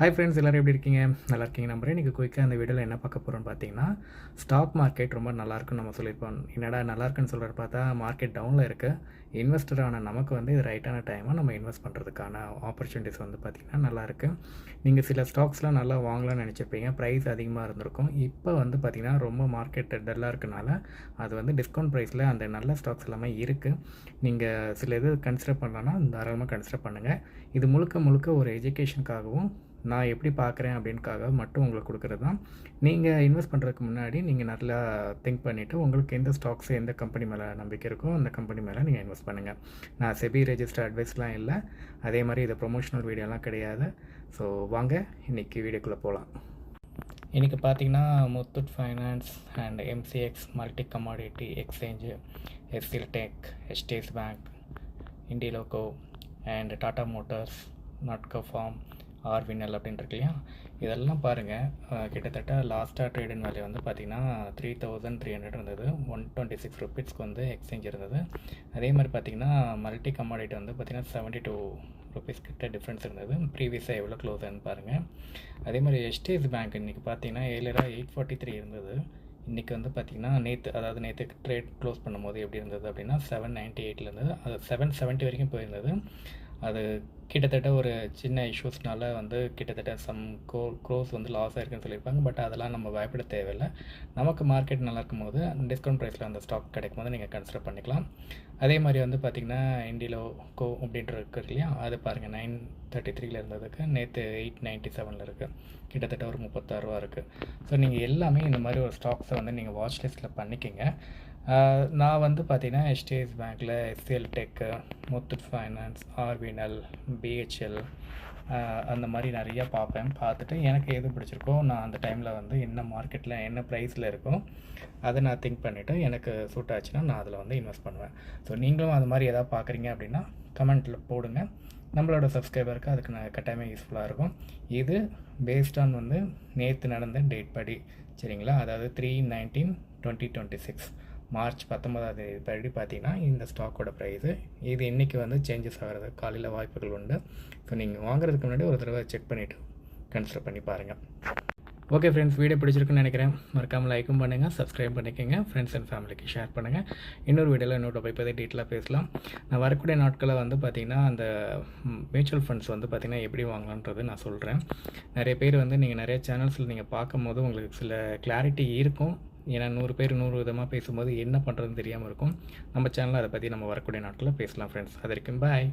Hi friends, எல்லோரும் எப்படி இருக்கீங்க? நல்லா இருக்கீங்க நம்புறேன். இன்றைக்கி குயிக்காக அந்த வீடியோவில் என்ன பார்க்க போகிறோன்னு பார்த்தீங்கன்னா, ஸ்டாக் மார்க்கெட் ரொம்ப நல்லாயிருக்குன்னு நம்ம சொல்லியிருப்போம். என்னடா நல்லாயிருக்குன்னு சொல்கிறது பார்த்தா மார்க்கெட் டவுனில் இருக்குது. இன்வெஸ்டரான நமக்கு வந்து இது ரைட்டான டைமாக நம்ம இன்வெஸ்ட் பண்ணுறதுக்கான ஆப்பர்ச்சுனிட்டிஸ் வந்து பார்த்திங்கன்னா நல்லாயிருக்கு. நீங்கள் சில ஸ்டாக்ஸ்லாம் நல்லா வாங்கலாம்னு நினச்சிருப்பீங்க, ப்ரைஸ் அதிகமாக இருந்திருக்கும். இப்போ வந்து பார்த்திங்கன்னா ரொம்ப மார்க்கெட் டல்லாக இருக்கனால அது வந்து டிஸ்கவுண்ட் ப்ரைஸில் அந்த நல்ல ஸ்டாக்ஸ் எல்லாமே இருக்குது. நீங்கள் சில இது கன்சிடர் பண்ணலான்னா தாராளமாக கன்சிடர் பண்ணுங்கள். இது முழுக்க ஒரு எஜுகேஷனுக்காகவும் நான் எப்படி பார்க்குறேன் அப்படின்னுக்காக மட்டும் உங்களுக்கு கொடுக்குறது தான். நீங்கள் இன்வெஸ்ட் பண்ணுறதுக்கு முன்னாடி நீங்கள் நல்லா திங்க் பண்ணிவிட்டு உங்களுக்கு எந்த ஸ்டாக்ஸ் எந்த கம்பெனி மேலே நம்பிக்கை இருக்கோ அந்த கம்பெனி மேலே நீங்கள் இன்வெஸ்ட் பண்ணுங்கள். நான் செபி ரெஜிஸ்டர் அட்வைஸ்லாம் இல்லை, அதே மாதிரி இது ப்ரொமோஷனல் வீடியோலாம் கிடையாது. ஸோ வாங்க இன்றைக்கி வீடியோக்குள்ளே போகலாம். இன்றைக்கி பார்த்தீங்கன்னா Muthoot Finance and MCX Multi Commodity Exchange, SCL Tech, HDFC bank, இண்டிலோகோ and Tata Motors, Natco Pharma, ஆர்வினல் அப்படின்னு இருக்கு இல்லையா, இதெல்லாம் பாருங்கள். கிட்டத்தட்ட லாஸ்ட்டாக ட்ரேடிங் வேல்யூ வந்து பார்த்திங்கன்னா 3300 இருந்தது. 126 ருபீஸ்க்கு வந்து எக்ஸ்சேஞ்ச் இருந்தது. அதே மாதிரி பார்த்திங்கன்னா மல்டி கமாடிட்டி வந்து பார்த்திங்கன்னா 72 ருபீஸ் கிட்ட டிஃப்ரென்ஸ் இருந்தது. ப்ரீவியஸாக எவ்வளோ க்ளோஸ்ன்னு பாருங்கள். அதே மாதிரி HDFC பேங்க் இன்றைக்கி பார்த்திங்கன்னா 843 இருந்தது. இன்றைக்கி வந்து பார்த்திங்கன்னா நேற்று ட்ரேட் க்ளோஸ் பண்ணும்போது எப்படி இருந்தது அப்படின்னா 798 இருந்தது. அது 770 வரைக்கும் போயிருந்தது. அது கிட்டத்தட்ட ஒரு சின்ன இஷ்யூஸ்னால வந்து கிட்டத்தட்ட க்ரோஸ் வந்து லாஸ் ஆகிருக்குன்னு சொல்லியிருப்பாங்க. பட் அதெல்லாம் நம்ம பயப்பட தேவையில்லை. நமக்கு மார்க்கெட் நல்லா இருக்கும்போது டிஸ்கவுண்ட் ப்ரைஸில் அந்த ஸ்டாக் கிடைக்கும் போது நீங்கள் கன்சிடர் பண்ணிக்கலாம். அதே மாதிரி வந்து பார்த்திங்கன்னா இண்டிலோகோ அப்படின்ற இருக்குது இல்லையா, அது பாருங்கள் 933 இருந்ததுக்கு நேற்று 897 இருக்குது. கிட்டத்தட்ட ஒரு 36 ரூபா இருக்குது. ஸோ நீங்கள் எல்லாமே இந்த மாதிரி ஒரு ஸ்டாக்ஸை வந்து நீங்கள் வாட்ச் லிஸ்ட்டில் பண்ணிக்கிங்க. நான் வந்து பார்த்திங்கன்னா HDFC பேங்க்கில் எஸ்சிஎல் டெக்கு, முத்தூட் ஃபைனான்ஸ், ஆர்வினல், BHL அந்த மாதிரி நிறையா பார்த்துட்டு எனக்கு எது பிடிச்சிருக்கோ நான் அந்த டைமில் வந்து என்ன மார்க்கெட்டில் என்ன ப்ரைஸில் இருக்கோ அதை நான் திங்க் பண்ணிவிட்டு எனக்கு சூட் ஆச்சுன்னா நான் அதில் வந்து இன்வெஸ்ட் பண்ணுவேன். ஸோ நீங்களும் அது மாதிரி எதாவது பார்க்குறீங்க அப்படின்னா கமெண்ட்டில் போடுங்க. நம்மளோட சப்ஸ்கிரைபருக்கு அதுக்கு நான் கட்டாயமாக யூஸ்ஃபுல்லாக இருக்கும். இது பேஸ்ட் ஆன் வந்து நேற்று நடந்த டேட் படி, சரிங்களா? அதாவது 3/19/2026 மார்ச் 19 படி பார்த்தீங்கன்னா இந்த ஸ்டாக்கோட ப்ரைஸு இது இன்றைக்கி வந்து சேஞ்சஸ் ஆகிறது காலையில் வாய்ப்புகள் உண்டு. ஸோ நீங்கள் வாங்குறதுக்கு முன்னாடி ஒரு தடவை செக் பண்ணிவிட்டு கன்சிடர் பண்ணி பாருங்கள். ஓகே ஃப்ரெண்ட்ஸ், வீடியோ பிடிச்சிருக்குன்னு நினைக்கிறேன். மறக்காமல் லைக்கும் பண்ணுங்கள், சப்ஸ்கிரைப் பண்ணிக்கோங்க, ஃப்ரெண்ட்ஸ் அண்ட் ஃபேமிலிக்கு ஷேர் பண்ணுங்கள். இன்னொரு வீடியோவில் இன்னொரு டாபிக் பற்றி டீட்டெயிலாக பேசலாம். நான் வரக்கூடிய நாட்களில் வந்து பார்த்திங்கன்னா அந்த மியூச்சுவல் ஃபண்ட்ஸ் வந்து பார்த்திங்கன்னா எப்படி வாங்கலான்றது நான் சொல்கிறேன். நிறைய பேர் வந்து நீங்கள் நிறைய சேனல்ஸில் நீங்கள் பார்க்கும்போது உங்களுக்கு சில கிளாரிட்டி இருக்கும். ஏன்னா 100 பேர் 100 விதமாக பேசும்போது என்ன பண்ணுறதுன்னு தெரியாமல் இருக்கும். நம்ம சேனலில் அதை பற்றி நம்ம வரக்கூடிய நாட்களில் பேசலாம் ஃப்ரெண்ட்ஸ். அது வரைக்கும் பாய்.